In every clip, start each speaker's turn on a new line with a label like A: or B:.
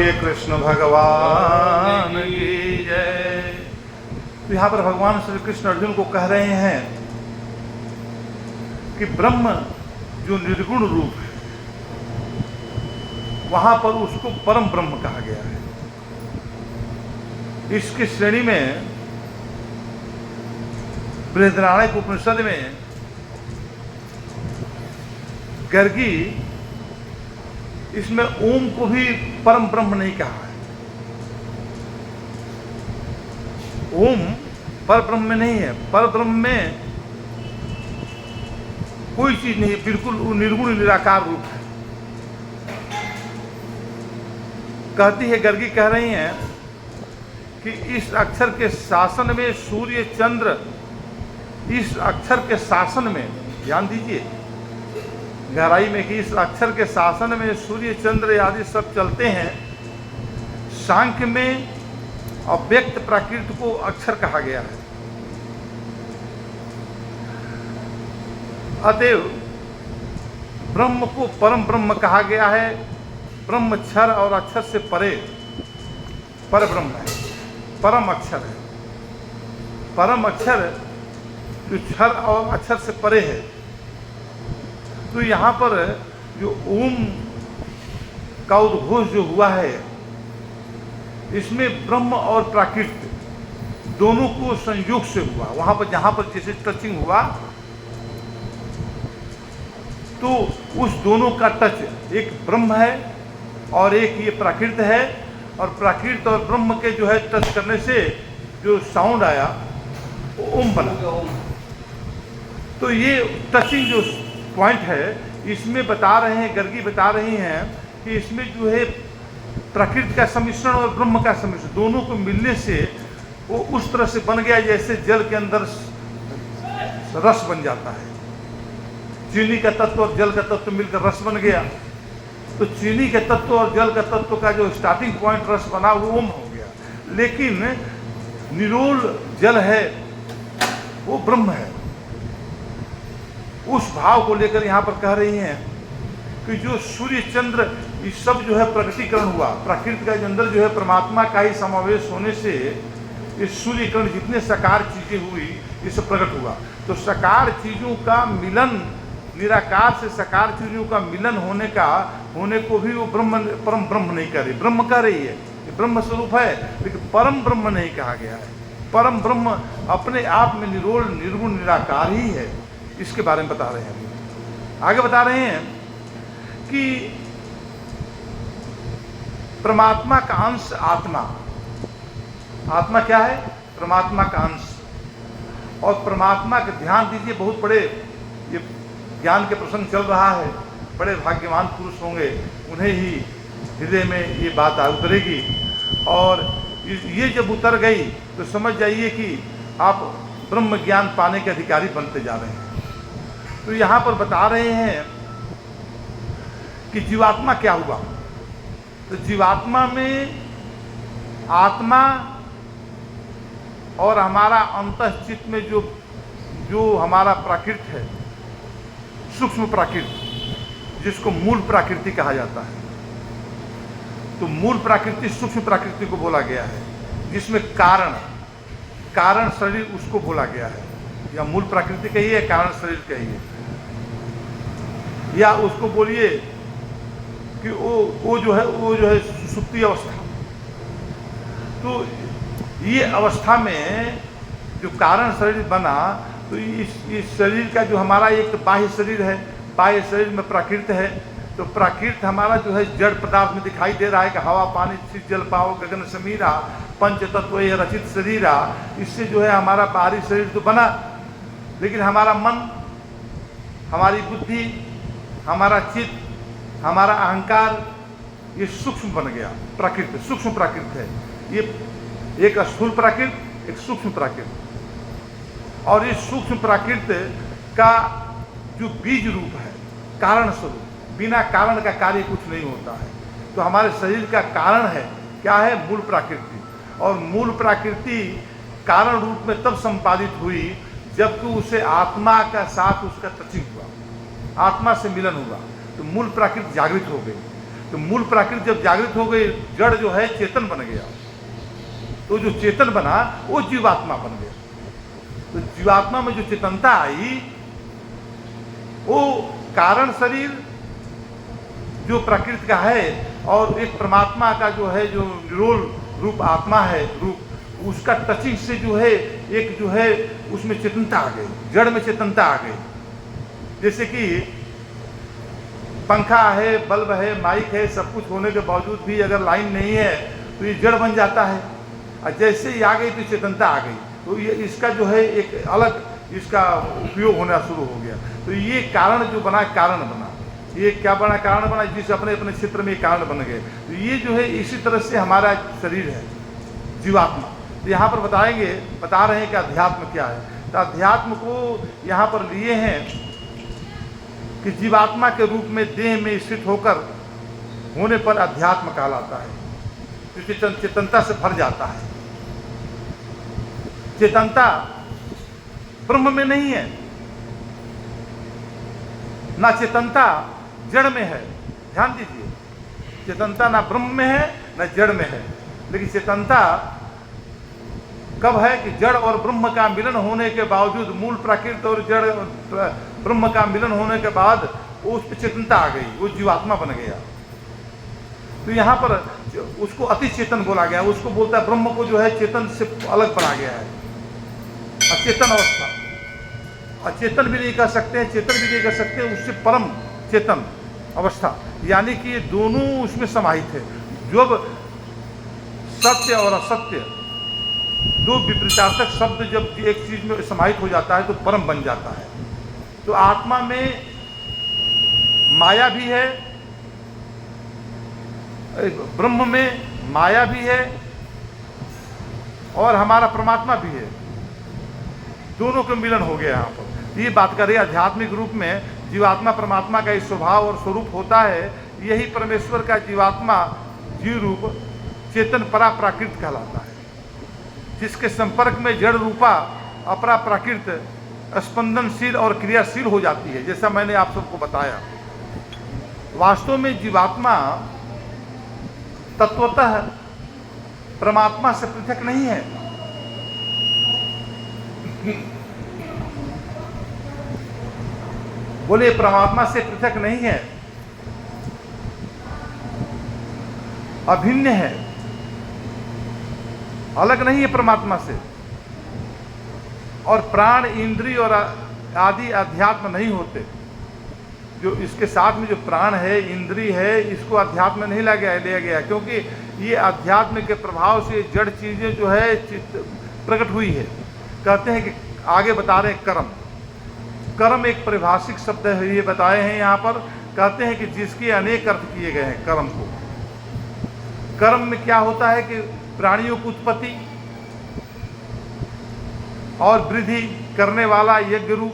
A: बोलिए कृष्ण भगवान की जय। तो यहाँ पर भगवान श्री कृष्ण अर्जुन को कह रहे हैं कि ब्रह्म जो निर्गुण रूप है वहां पर उसको परम ब्रह्म कहा गया है। इसकी श्रेणी में बृहदारण्यक उपनिषद में गर्गी इसमें ओम को भी परम ब्रह्म नहीं कहा है। ओम पर ब्रह्म में नहीं है, पर ब्रह्म में कोई चीज नहीं, बिल्कुल निर्गुण निराकार रूप है। कहती है गर्गी, कह रही हैं कि इस अक्षर के शासन में सूर्य चंद्र, इस अक्षर के शासन में ध्यान दीजिए गहराई में, कि इस अक्षर के शासन में सूर्य चंद्र आदि सब चलते हैं। सांख्य में अव्यक्त प्राकृत को अक्षर कहा गया है। अतएव ब्रह्म को परम ब्रह्म कहा गया है। ब्रह्म क्षर और अक्षर से परे पर ब्रह्म है, परम अक्षर है। परम अक्षर जो क्षर और अक्षर से परे है। तो यहाँ पर जो ओम का उद्घोष जो हुआ है, इसमें ब्रह्म और प्राकृत दोनों को संयोग से हुआ। वहां पर जहां पर जैसे टचिंग हुआ तो उस दोनों का टच, एक ब्रह्म है और एक ये प्राकृत है, और प्राकृत और ब्रह्म के जो है टच करने से जो साउंड आया वो ओम बना। तो ये टचिंग जो पॉइंट है, इसमें बता रहे हैं, गर्गी बता रही हैं कि इसमें जो है प्रकृति का सम्मिश्रण और ब्रह्म का सम्मिश्रण दोनों को मिलने से वो उस तरह से बन गया जैसे जल के अंदर रस बन जाता है। चीनी का तत्व और जल का तत्व मिलकर रस बन गया। तो चीनी के तत्व और जल का तत्व का जो स्टार्टिंग पॉइंट रस बना वो ओम हो गया, लेकिन निरोल जल है वो ब्रह्म है। उस भाव को लेकर यहाँ पर कह रही हैं कि जो सूर्य चंद्र ये सब जो है प्रकटीकरण हुआ, प्रकृति का अंदर जो है परमात्मा का ही समावेश होने से ये सूर्यकरण जितने साकार चीजें हुई ये सब प्रकट हुआ। तो साकार चीजों का मिलन, निराकार से साकार चीजों का मिलन होने को भी वो ब्रह्म परम ब्रह्म नहीं कह रही, ब्रह्म कह रही है। ये ब्रह्म स्वरूप है, लेकिन परम ब्रह्म नहीं कहा गया है। परम ब्रह्म अपने आप में निरोल निर्गुण निराकार ही है। इसके बारे में बता रहे हैं। आगे बता रहे हैं कि परमात्मा का अंश आत्मा। आत्मा क्या है? परमात्मा का अंश। और परमात्मा का ध्यान दीजिए, बहुत बड़े ये ज्ञान के प्रसंग चल रहा है। बड़े भाग्यवान पुरुष होंगे, उन्हें ही हृदय में ये बात उतरेगी। और ये जब उतर गई तो समझ जाइए कि आप ब्रह्म ज्ञान पाने के अधिकारी बनते जा रहे हैं। तो यहाँ पर बता रहे हैं कि जीवात्मा क्या हुआ। तो जीवात्मा में आत्मा और हमारा अंतःचित्त में जो हमारा प्राकृत है, सूक्ष्म प्राकृत, जिसको मूल प्रकृति कहा जाता है। तो मूल प्रकृति सूक्ष्म प्रकृति को बोला गया है, जिसमें कारण शरीर उसको बोला गया है। या मूल प्रकृति कहिए, कारण शरीर कहिए, या उसको बोलिए कि वो जो है सुप्ति अवस्था। तो ये अवस्था में जो कारण शरीर बना, तो इस शरीर का जो हमारा एक बाह्य शरीर है, बाह्य शरीर में प्राकृत है। तो प्राकृत हमारा जो है जड़ पदार्थ में दिखाई दे रहा है कि हवा पानी चित जल पाओ गगन समीरा पंच तत्व ये रचित शरीरा। इससे जो है हमारा बाहरी शरीर तो बना, लेकिन हमारा मन, हमारी बुद्धि, हमारा चित्त, हमारा अहंकार, ये सूक्ष्म बन गया। प्राकृत सूक्ष्म प्राकृत है। ये एक स्थूल प्राकृत, एक सूक्ष्म प्राकृत। और इस सूक्ष्म प्राकृत का जो बीज रूप है, कारण स्वरूप, बिना कारण का कार्य कुछ नहीं होता है। तो हमारे शरीर का कारण है, क्या है? मूल प्राकृति। और मूल प्राकृति कारण रूप में तब संपादित हुई जबकि उसे आत्मा का साथ उसका टचिंग हुआ, आत्मा से मिलन हुआ, तो मूल प्राकृति जागृत हो गई। तो मूल प्राकृत जब जागृत हो गई, जड़ जो है चेतन बन गया, तो जो चेतन बना वो जीवात्मा बन गया। तो जीवात्मा में जो चेतनता आई, वो कारण शरीर जो प्रकृति का है और एक परमात्मा का जो है, जो निरोल रूप आत्मा है रूप, उसका टचिंग से जो है एक जो है उसमें चेतनता आ गई, जड़ में चेतनता आ गई। जैसे कि पंखा है, बल्ब है, माइक है, सब कुछ होने के बावजूद भी अगर लाइन नहीं है तो ये जड़ बन जाता है, और जैसे ही आ गई तो चेतनता आ गई, तो ये इसका जो है एक अलग इसका उपयोग होना शुरू हो गया। तो ये कारण जो बना, कारण बना, ये क्या बना, कारण बना, जिस अपने अपने क्षेत्र में कारण बन गए। तो ये जो है इसी तरह से हमारा शरीर है जीवात्मा। तो यहाँ पर बता रहे हैं कि अध्यात्म क्या है। तो अध्यात्म को यहाँ पर लिए हैं कि जीवात्मा के रूप में देह में स्थित होकर होने पर अध्यात्म कहलाता है, जो चेतनता से भर जाता है। चेतनता ब्रह्म में नहीं है, ना चेतनता जड़ में है। ध्यान दीजिए, चेतनता ना ब्रह्म में है ना जड़ में है, लेकिन चेतनता कब है कि जड़ और ब्रह्म का मिलन होने के बावजूद, मूल प्राकृत और जड़ ब्रह्म का मिलन होने के बाद उस पर चेतनता आ गई, वो जीवात्मा बन गया। तो यहाँ पर उसको अति चेतन बोला गया, उसको बोलता है ब्रह्म को जो है चेतन से अलग बना गया है, अचेतन अवस्था। अचेतन भी नहीं कह सकते हैं, चेतन भी नहीं कह सकते, उससे परम चेतन अवस्था, यानी कि ये दोनों उसमें समाहित है। जब सत्य और असत्य दो विपरीतार्थक शब्द जब एक चीज में समाहित हो जाता है तो परम बन जाता है। तो आत्मा में माया भी है, ब्रह्म में माया भी है और हमारा परमात्मा भी है, दोनों का मिलन हो गया यहाँ पर। ये बात करें आध्यात्मिक रूप में जीवात्मा परमात्मा का एक स्वभाव और स्वरूप होता है, यही परमेश्वर का जीवात्मा जीव रूप चेतन परा प्राकृत कहलाता है, जिसके संपर्क में जड़ रूपा अपरा प्राकृत स्पंदनशील और क्रियाशील हो जाती है। जैसा मैंने आप सबको बताया, वास्तव में जीवात्मा तत्वतः परमात्मा से पृथक नहीं है। बोले परमात्मा से पृथक नहीं है, अभिन्न है, अलग नहीं है परमात्मा से। और प्राण, इंद्रिय और आदि अध्यात्म नहीं होते। जो इसके साथ में जो प्राण है, इंद्रिय है, इसको अध्यात्म में नहीं लिया गया, क्योंकि ये अध्यात्म के प्रभाव से जड़ चीजें जो है प्रकट हुई है। कहते हैं कि आगे बता रहे हैं कर्म। कर्म एक परिभाषिक शब्द है, ये बताए हैं यहाँ पर। कहते हैं कि जिसके अनेक अर्थ किए गए हैं कर्म को। कर्म में क्या होता है कि प्राणियों की उत्पत्ति और वृद्धि करने वाला यज्ञ रूप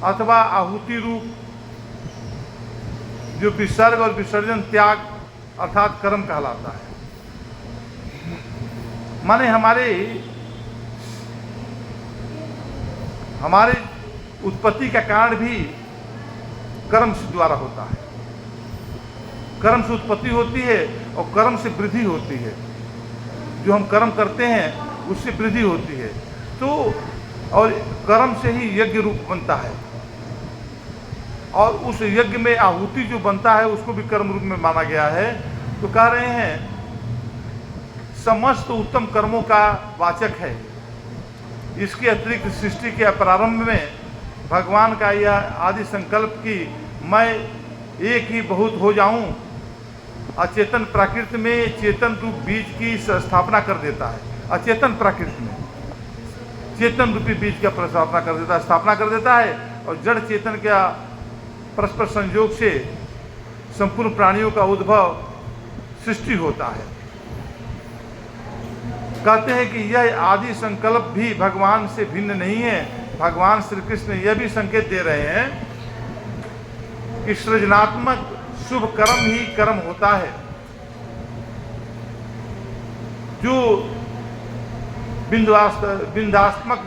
A: अथवा आहुति रूप जो विसर्ग और विसर्जन त्याग अर्थात कर्म कहलाता है। माने हमारे उत्पत्ति का कारण भी कर्म से द्वारा होता है। कर्म से उत्पत्ति होती है और कर्म से वृद्धि होती है। जो हम कर्म करते हैं उससे वृद्धि होती है। तो और कर्म से ही यज्ञ रूप बनता है, और उस यज्ञ में आहुति जो बनता है उसको भी कर्म रूप में माना गया है। तो कह रहे हैं समस्त उत्तम कर्मों का वाचक है। इसके अतिरिक्त सृष्टि के प्रारंभ में भगवान का यह आदि संकल्प कि मैं एक ही बहुत हो जाऊं, अचेतन प्राकृत में चेतन रूप बीज की स्थापना कर देता है। अचेतन प्राकृत में चेतन रूपी बीज का स्थापना कर देता है, और जड़ चेतन का परस्पर संयोग से संपूर्ण प्राणियों का उद्भव सृष्टि होता है। कहते हैं कि यह आदि संकल्प भी भगवान से भिन्न नहीं है। भगवान श्री कृष्ण यह भी संकेत दे रहे हैं कि सृजनात्मक शुभ कर्म ही कर्म होता है। जो बिंदात्मक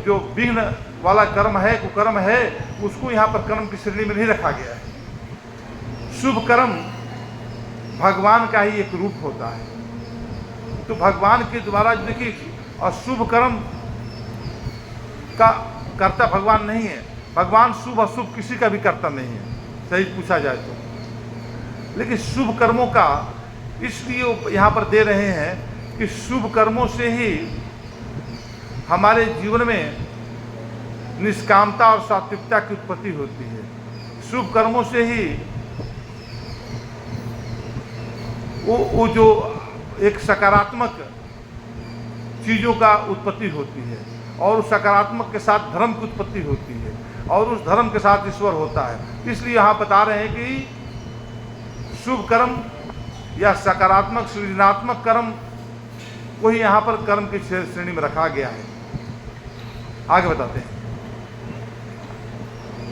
A: जो विघ्न वाला कर्म है, कुकर्म है, उसको यहाँ पर कर्म की श्रेणी में नहीं रखा गया है। शुभ कर्म भगवान का ही एक रूप होता है। तो भगवान के द्वारा देखिए, अशुभ कर्म का करता भगवान नहीं है। भगवान शुभ अशुभ किसी का भी करता नहीं है, सही पूछा जाए तो। लेकिन शुभ कर्मों का इसलिए यहाँ पर दे रहे हैं कि शुभ कर्मों से ही हमारे जीवन में निष्कामता और सात्विकता की उत्पत्ति होती है। शुभ कर्मों से ही वो जो एक सकारात्मक चीज़ों का उत्पत्ति होती है, और उस सकारात्मक के साथ धर्म की उत्पत्ति होती है, और उस धर्म के साथ ईश्वर होता है। इसलिए यहाँ बता रहे हैं कि शुभ कर्म या सकारात्मक सृजनात्मक कर्म को ही यहाँ पर कर्म की श्रेणी में रखा गया है। आगे बताते हैं।